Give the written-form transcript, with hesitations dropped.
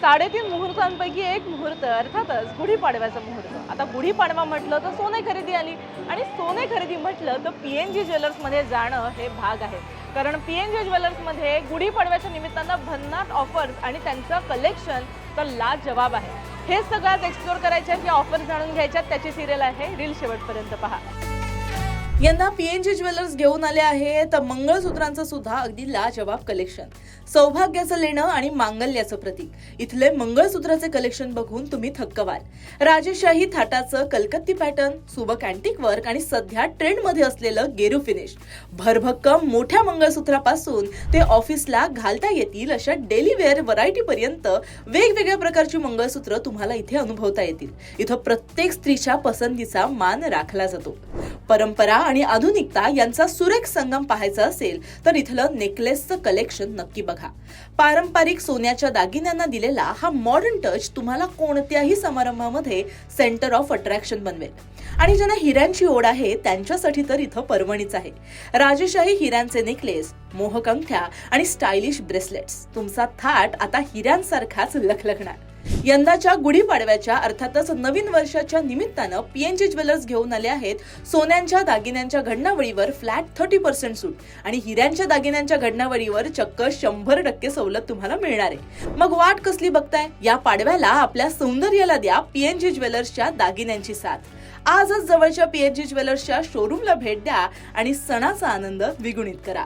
3.5 मुहूर्तांपैकी एक मुहूर्त अर्थातच गुढीपाडव्याचा मुहूर्त. आता गुढीपाडवा म्हटलं तर सोने खरेदी आली आणि सोने खरेदी म्हटलं तर पीएनजी ज्वेलर्समध्ये जाणं हे भाग आहे. कारण पीएनजी ज्वेलर्समध्ये गुढीपाडव्याच्या निमित्तानं भन्नाट ऑफर्स आणि त्यांचं कलेक्शन तर लाजवाब आहे. हे सगळ्यात एक्सप्लोर करायच्या की ऑफर जाणून घ्यायच्यात त्याची सिरियल आहे रील शेवटपर्यंत पहा. यंदा पीएनजी ज्वेलर्स घेऊन आले आहेत मंगळसूत्रांचं सुद्धा अगदी लाजवाब कलेक्शन. सौभाग्याचं लेणं आणि मांगल्याचं प्रतीक. इथले मंगळसूत्राचे कलेक्शन बघून तुम्ही थक्क व्हाल. राजेशाही थाटाचं कलकत्ती पॅटर्न, सुबक अँटिक वर्क आणि सध्या ट्रेंड मध्ये असलेलं गेरू फिनिश. भरभक्कम मोठ्या मंगळसूत्रापासून ते ऑफिसला घालता येतील अशा डेली वेअर व्हरायटी पर्यंत वेगवेगळ्या प्रकारची मंगळसूत्र तुम्हाला इथे अनुभवता येतील. इथं प्रत्येक स्त्रीच्या पसंतीचा मान राखला जातो. परंपरा आणि आधुनिकता यांचा सुरेख संगम पाहायचा असेल तर इथलं नेकलेसचं कलेक्शन नक्की बघा. पारंपरिक सोन्याच्या दागिन्यांना दिलेला हा मॉडर्न टच तुम्हाला कोणत्याही समारंभामध्ये सेंटर ऑफ अट्रॅक्शन बनवेल. आणि ज्यांना हिऱ्यांची ओढ आहे त्यांच्यासाठी तर इथं पर्वणीच आहे. राजेशाही हिऱ्यांचे नेकलेस, मोहक अंगठ्या आणि स्टायलिश ब्रेसलेट्स. तुमचा थाट आता हिऱ्यांसारखाच लखलखणार. यंदाच्या गुढीपाडव्याच्या अर्थातच नवीन वर्षाच्या निमित्तानं पीएनजी ज्वेलर्स घेऊन आले आहेत सोन्यांच्या दागिन्यांच्या घडणावळीवर फ्लॅट 30% सूट आणि हिऱ्यांच्या दागिन्यांच्या घडणावळीवर चक्क 100% सवलत तुम्हाला मिळणार आहे. मग वाट कसली बघताय? या पाडव्याला आपल्या सौंदर्याला द्या पीएनजी ज्वेलर्सच्या दागिन्यांची साथ. आजच जवळच्या पीएनजी ज्वेलर्सच्या शोरूमला भेट द्या आणि सणाचा आनंद द्विगुणित करा.